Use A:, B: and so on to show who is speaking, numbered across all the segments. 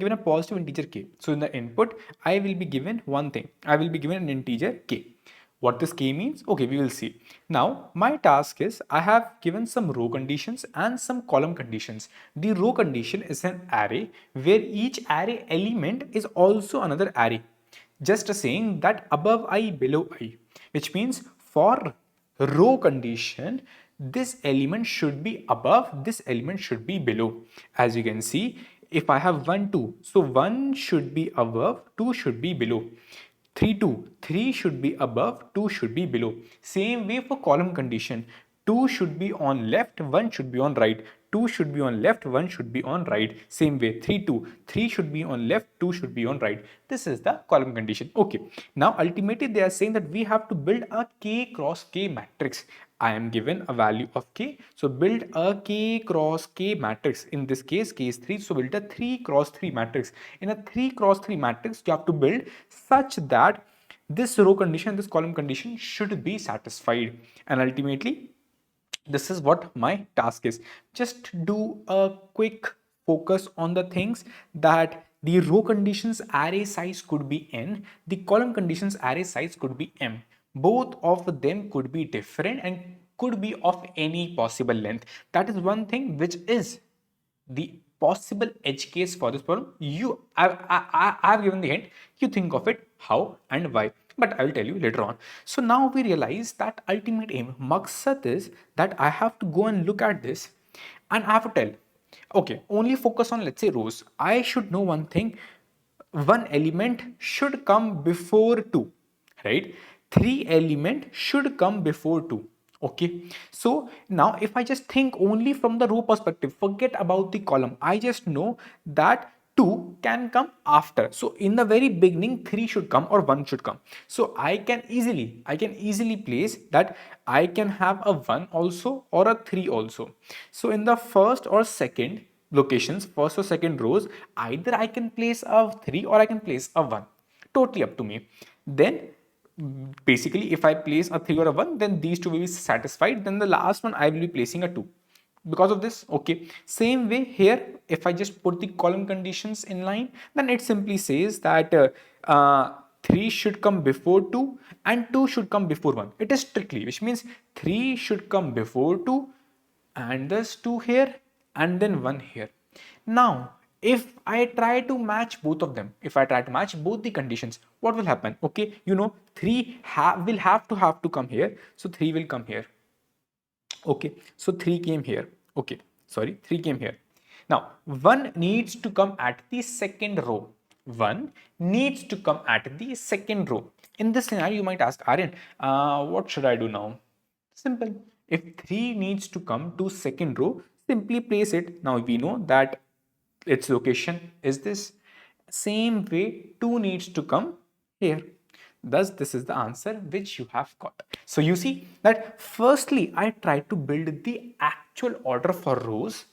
A: given a positive integer k. So in the input, I will be given one thing. I will be given an integer k. What this k means? Okay, we will see. Now, my task is I have given some row conditions and some column conditions. The row condition is an array where each array element is also another array. Just saying that above I, below I, which means for row condition, this element should be above, this element should be below. As you can see, if I have 1, 2, so 1 should be above, 2 should be below. 3, 2, 3 should be above, 2 should be below. Same way for column condition, 2 should be on left, 1 should be on right. 2 should be on left, 1 should be on right. Same way, 3, 2, 3 should be on left, 2 should be on right. This is the column condition. Okay, now ultimately they are saying that we have to build a k cross k matrix. I am given a value of k, so build a k cross k matrix. In this case, k is 3, so build a 3 cross 3 matrix. In a 3 cross 3 matrix, you have to build such that this row condition, this column condition should be satisfied. And ultimately, this is what my task is. Just do a quick focus on the things that the row conditions array size could be n, the column conditions array size could be m. Both of them could be different and could be of any possible length. That is one thing which is the possible edge case for this problem. I have given the hint. You think of it how and why, but I will tell you later on. So now we realize that ultimate aim, maqsad is that I have to go and look at this and I have to tell, okay, only focus on, let's say, rows. I should know one thing. One element should come before two, right? Three element should come before two. Okay, so now if I just think only from the row perspective, forget about the column, I just know that 2 can come after. So in the very beginning, 3 should come or 1 should come. So I can easily place that I can have a 1 also or a 3 also. So in the first or second locations, first or second rows, either I can place a 3 or I can place a 1. Totally up to me. Then basically if I place a 3 or a 1, then these two will be satisfied. Then the last one I will be placing a 2 because of this. Okay, same way here, if I just put the column conditions in line, then it simply says that 3 should come before 2 and 2 should come before 1. It is strictly, which means 3 should come before 2 and there's 2 here and then 1 here. Now if I try to match both of them, if I try to match both the conditions, what will happen? Okay, you know, 3 will have to come here, so 3 will come here. Okay, so 3 came here. Okay, sorry, 3 came here. Now 1 needs to come at the second row. 1 needs to come at the second row. In this scenario, you might ask, Aryan, what should I do now? Simple. If 3 needs to come to second row, simply place it. Now we know that its location is this. Same way, 2 needs to come here. Thus, this is the answer which you have got. So you see that firstly, I try to build the actual order for rows,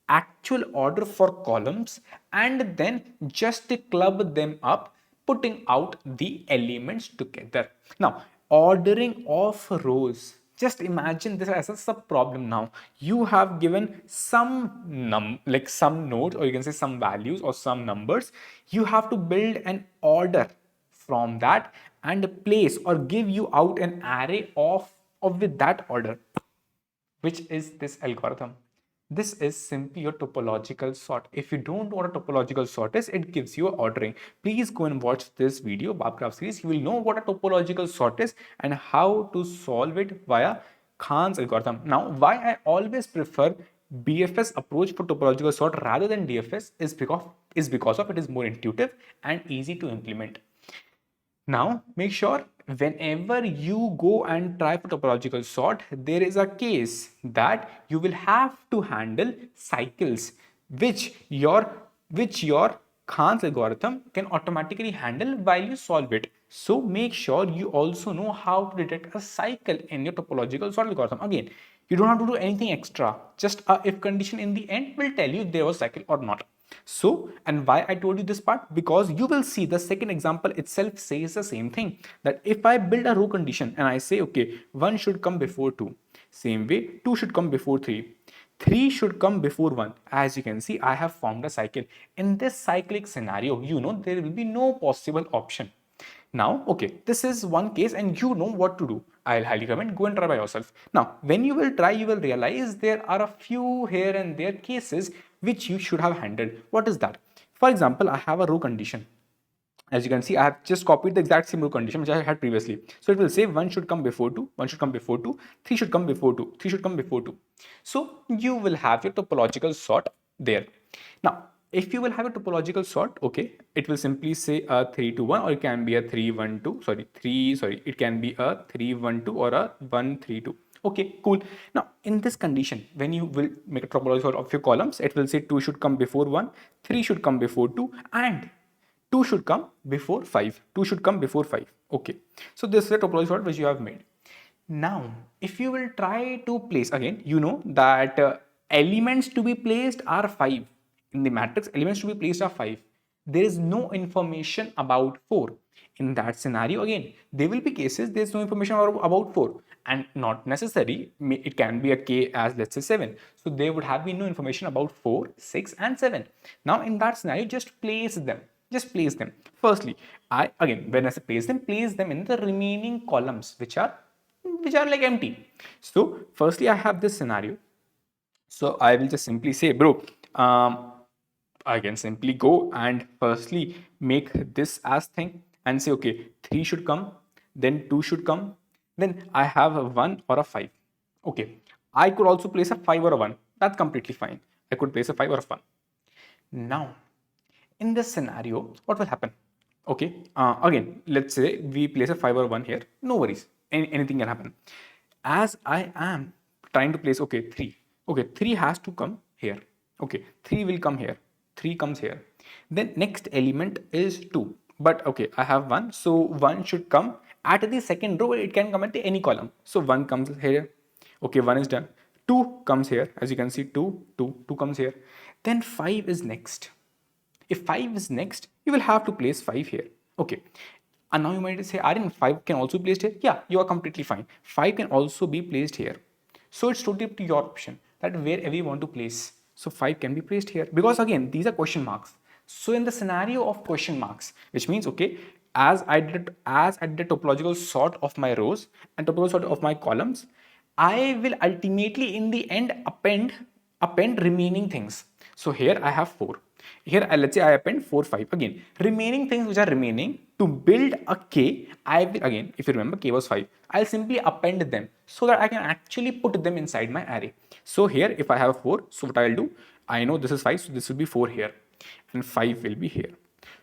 A: actual order for columns, and then just club them up, putting out the elements together. Now, ordering of rows. Just imagine this as a sub problem. Now you have given some some nodes, or you can say some values or some numbers. You have to build an order from that and place or give you out an array of with that order, which is this algorithm. This is simply your topological sort. If you don't know what a topological sort is, it gives you ordering. Please go and watch this video, Babgraph series. You will know what a topological sort is and how to solve it via Khan's algorithm. Now, why I always prefer BFS approach for topological sort rather than DFS is because of it is more intuitive and easy to implement. Now, make sure whenever you go and try for topological sort, there is a case that you will have to handle cycles which your Khan's algorithm can automatically handle while you solve it. So make sure you also know how to detect a cycle in your topological sort algorithm. Again, you don't have to do anything extra. Just a if condition in the end will tell you if there was cycle or not. So, and why I told you this part? Because you will see the second example itself says the same thing, that if I build a row condition and I say, okay, 1 should come before 2, same way 2 should come before 3, 3 should come before 1. As you can see, I have formed a cycle. In this cyclic scenario, there will be no possible option. Now, okay, this is one case and you know what to do. I'll highly recommend go and try by yourself. Now, when you will try, you will realize there are a few here and there cases which you should have handled. What is that? For example, I have a row condition. As you can see, I have just copied the exact same row condition which I had previously. So it will say 1 should come before 2, 1 should come before 2, 3 should come before 2, 3 should come before 2. So you will have your topological sort there. Now, if you will have a topological sort, okay, it will simply say a 3 to 1, or it can be a 3 1 2, it can be a 3 1 2 or a 1 3 2. Okay, cool. Now, in this condition, when you will make a topological sort of your columns, it will say 2 should come before 1, 3 should come before 2, and 2 should come before 5. 2 should come before 5. Okay. So this is a topological sort which you have made. Now, if you will try to place, again, you know that elements to be placed are 5. In the matrix, elements to be placed are 5. There is no information about 4. In that scenario, again, there will be cases there is no information about 4. And not necessary, it can be a k as let's say 7. So there would have been no information about 4, 6 and 7. Now in that scenario, just place them. Just place them. Firstly, when I say place them in the remaining columns which are like empty. So firstly, I have this scenario. So I will just simply say, bro, I can simply go and firstly make this as thing and say, okay, 3 should come, then 2 should come, then I have a 1 or a 5. Okay, I could also place a 5 or a 1. That's completely fine. I could place a 5 or a 1. Now, in this scenario, what will happen? Okay, again, let's say we place a 5 or 1 here. No worries, anything can happen. As I am trying to place, okay, 3. Okay, 3 has to come here. Okay, 3 will come here. 3 comes here. Then next element is 2. But okay, I have 1. So 1 should come at the second row. It can come at any column. So 1 comes here. Okay, 1 is done. 2 comes here. As you can see, 2 comes here. Then 5 is next. If 5 is next, you will have to place 5 here. Okay. And now you might say, Aryan, 5 can also be placed here. Yeah, you are completely fine. 5 can also be placed here. So it's totally up to your option that wherever you want to place. So 5 can be placed here. Because again, these are question marks. So in the scenario of question marks, which means, okay, as I did the topological sort of my rows and topological sort of my columns, I will ultimately in the end append remaining things. So here I have 4. Here let's say I append 4, 5. Again, remaining things which are remaining to build a k, I will again, if you remember k was 5, I'll simply append them so that I can actually put them inside my array. So here if I have 4, so what I'll do, I know this is 5, so this will be 4 here and 5 will be here.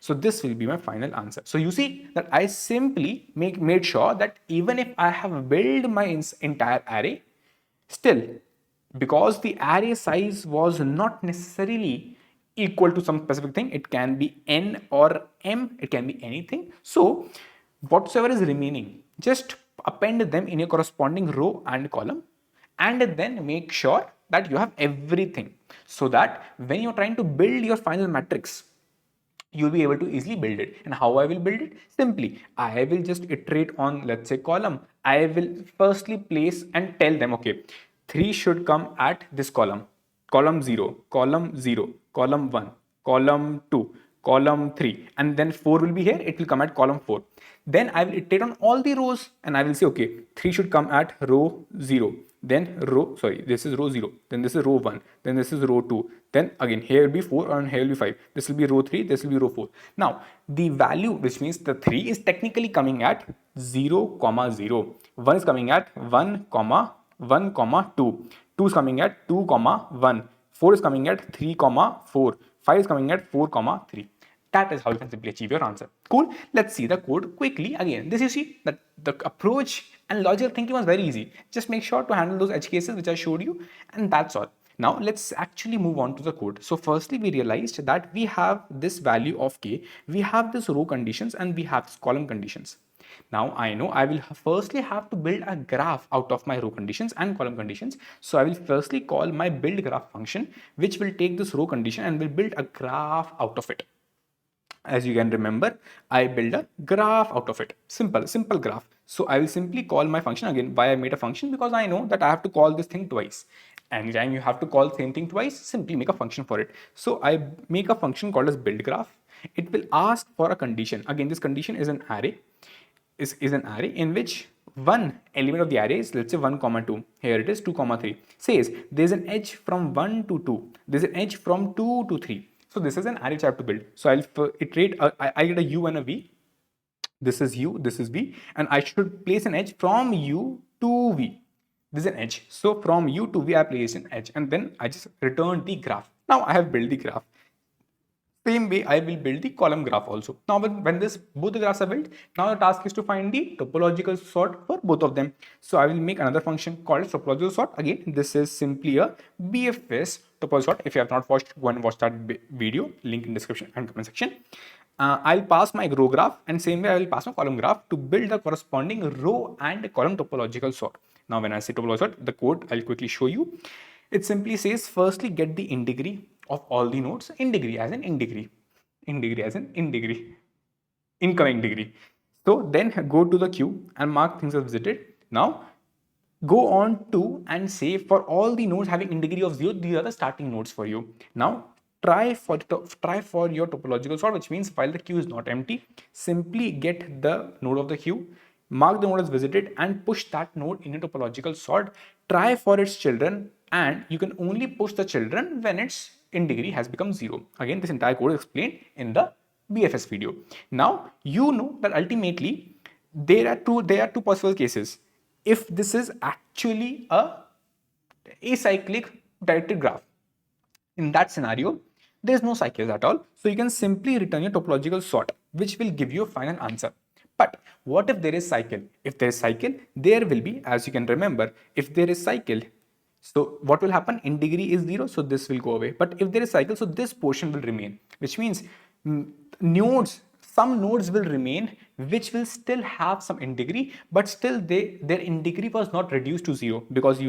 A: So this will be my final answer. So you see that I simply made sure that even if I have built my entire array, still, because the array size was not necessarily equal to some specific thing, it can be n or m, it can be anything. So whatsoever is remaining, just append them in a corresponding row and column, and then make sure that you have everything, so that when you're trying to build your final matrix, you'll be able to easily build it. And how I will build it? Simply, I will just iterate on, let's say, column. I will firstly place and tell them, okay, 3 should come at this column, column 0, column 0, column 1, column 2, column 3, and then 4 will be here, it will come at column 4. Then I will iterate on all the rows and I will say, okay, 3 should come at row 0, then this is row 0, then this is row 1, then this is row 2, then again here will be 4 and here will be 5, this will be row 3, this will be row 4. Now the value, which means the 3 is technically coming at 0, 0, 1 is coming at 1, 1, 2, 2 is coming at 2, 1, 4 is coming at 3, 4, 5 is coming at 4, 3. That is how you can simply achieve your answer. Cool. Let's see the code quickly. Again, this you see that the approach and logical thinking was very easy. Just make sure to handle those edge cases which I showed you, and that's all. Now let's actually move on to the code. So firstly, we realized that we have this value of k, we have this row conditions, and we have this column conditions. Now I know I will firstly have to build a graph out of my row conditions and column conditions. So I will firstly call my build graph function, which will take this row condition and will build a graph out of it. As you can remember, I build a graph out of it. Simple graph. So I will simply call my function again. Why I made a function? Because I know that I have to call this thing twice. Anytime you have to call same thing twice, simply make a function for it. So I make a function called as build graph. It will ask for a condition. Again, this condition is an array, is an array in which one element of the array is, let's say, 1 comma 2. Here it is 2 comma 3. Says there's an edge from 1 to 2. There's an edge from 2 to 3. So this is an array which I have to build. So I'll iterate. I get a u and a v. This is u, this is v, and I should place an edge from u to v. This is an edge. So from u to v, I place an edge, and then I just return the graph. Now I have built the graph. Same way, I will build the column graph also. Now, when both the graphs are built, now the task is to find the topological sort for both of them. So I will make another function called topological sort. Again, this is simply a BFS topological sort. If you have not watched, go and watch that video. Link in description and comment section. I'll pass my row graph, and same way I will pass my column graph to build the corresponding row and column topological sort. Now, when I say topological sort, the code I'll quickly show you. It simply says, firstly, get the in degree of all the nodes, in degree as in degree, incoming degree. So then go to the queue and mark things as visited. Now go on to and say for all the nodes having in degree of 0, these are the starting nodes for you. Now try for your topological sort, which means while the queue is not empty, simply get the node of the queue, mark the node as visited, and push that node in a topological sort. Try for its children, and you can only push the children when its in degree has become 0. Again, this entire code is explained in the BFS video. Now you know that ultimately there are two possible cases. If this is actually a acyclic directed graph, in that scenario there is no cycles at all, so you can simply return your topological sort, which will give you a final answer. But what if there is cycle? If there is cycle, there will be, as you can remember, if there is cycle, so what will happen? In degree is 0, so this will go away. But if there is cycle, so this portion will remain, which means some nodes will remain which will still have some in degree, but still their in degree was not reduced to 0, because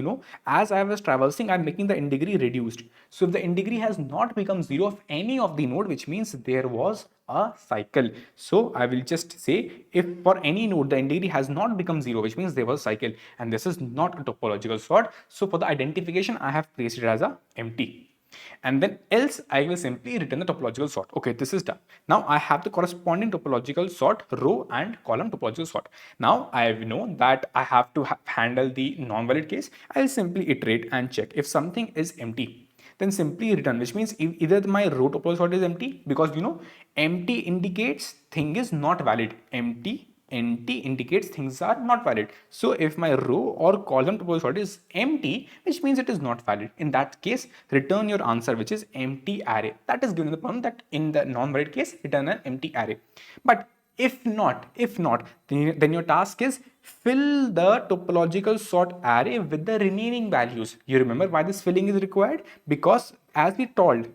A: as I was traversing, I'm making the in degree reduced. So if the in degree has not become 0 of any of the node, which means there was a cycle. So I will just say, if for any node the in degree has not become 0, which means there was a cycle, and this is not a topological sort. So for the identification, I have placed it as a empty. And then else I will simply return the topological sort. Okay, this is done. Now I have the corresponding topological sort, row and column topological sort. Now I know that I have to handle the non-valid case. I'll simply iterate and check if something is empty, then simply return, which means either my row topological sort is empty, because empty indicates thing is not valid. Empty indicates things are not valid. So if my row or column topological sort is empty, which means it is not valid. In that case, return your answer, which is empty array. That is given in the problem, that in the non-valid case, return an empty array. But if not, then your task is fill the topological sort array with the remaining values. You remember why this filling is required? Because as we told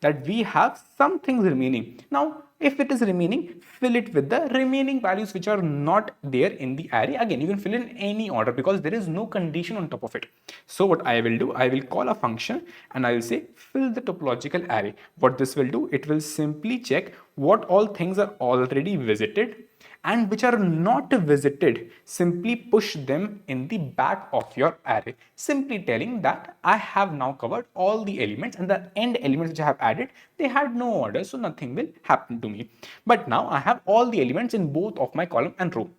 A: that we have some things remaining. Now if it is remaining, fill it with the remaining values which are not there in the array. Again, you can fill in any order because there is no condition on top of it. So what I will do, I will call a function and I will say fill the topological array. What this will do, it will simply check what all things are already visited, and which are not visited, simply push them in the back of your array, simply telling that I have now covered all the elements, and the end elements which I have added, they had no order, so nothing will happen to me. But now I have all the elements in both of my column and row.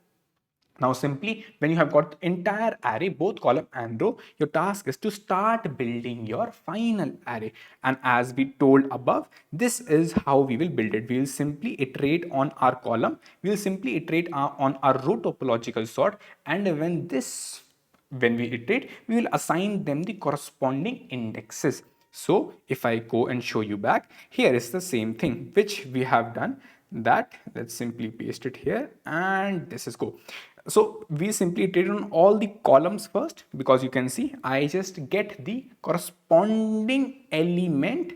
A: Now simply, when you have got entire array, both column and row, your task is to start building your final array. And as we told above, this is how we will build it. We will simply iterate on our column, we will simply iterate on our row topological sort, and when we iterate, we will assign them the corresponding indexes. So if I go and show you back, here is the same thing which we have done. That, let's simply paste it here, and this is go. So we simply iterate on all the columns first, because you can see I just get the corresponding element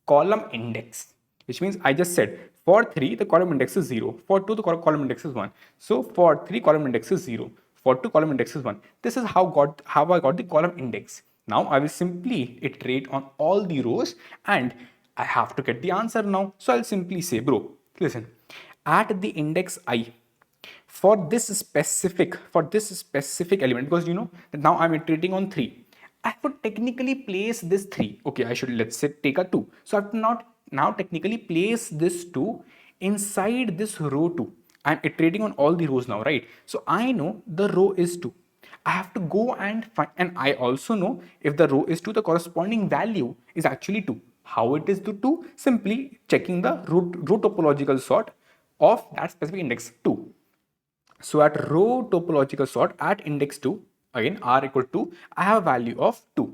A: column index, which means I just said for 3 the column index is 0, for 2 the column index is 1. So for 3 column index is 0, for 2 column index is 1. This is how I got the column index. Now I will simply iterate on all the rows, and I have to get the answer now. So I'll simply say, bro, listen, at the index I, for this specific element, because that now I'm iterating on 3, I would technically place this 3. Okay, I should, let's say, take a 2. So I have to not now technically place this 2 inside this row 2. I'm iterating on all the rows now, right? So I know the row is 2. I have to go and find, and I also know if the row is 2, the corresponding value is actually 2. How it is to 2? Simply checking the row topological sort of that specific index 2. So at row topological sort at index 2, again r equal to, I have a value of 2.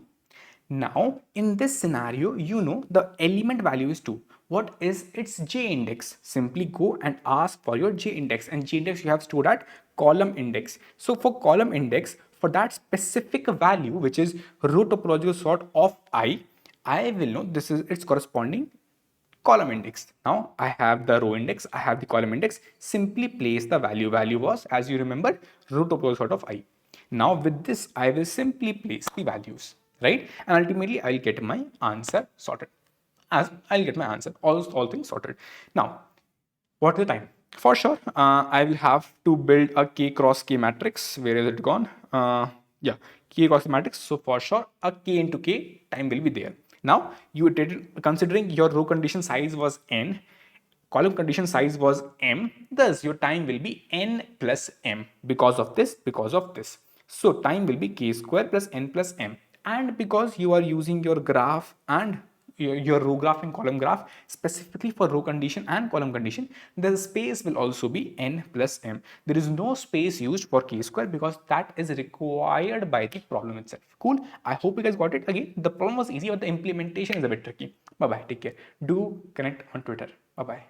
A: Now in this scenario, you know the element value is 2. What is its j index? Simply go and ask for your j index, and j index you have stored at column index. So for column index, for that specific value, which is row topological sort of I will know this is its corresponding column index. Now I have the row index, I have the column index. Simply place the value. Value was, as you remember, row topological sort of I. Now with this, I will simply place the values, right? And ultimately, I'll get my answer sorted. As I'll get my answer, all things sorted. Now, what is the time? For sure, I will have to build a k cross k matrix. Where is it gone? Yeah, k cross k matrix. So for sure, a k into k time will be there. Now you did, considering your row condition size was n, column condition size was m, thus your time will be n plus m because of this, because of this. So time will be k square plus n plus m, and because you are using your graph and your row graph and column graph specifically for row condition and column condition, the space will also be n plus m. There is no space used for k square because that is required by the problem itself. Cool. I hope you guys got it. Again, the problem was easy, but the implementation is a bit tricky. Bye bye. Take care. Do connect on Twitter. Bye bye.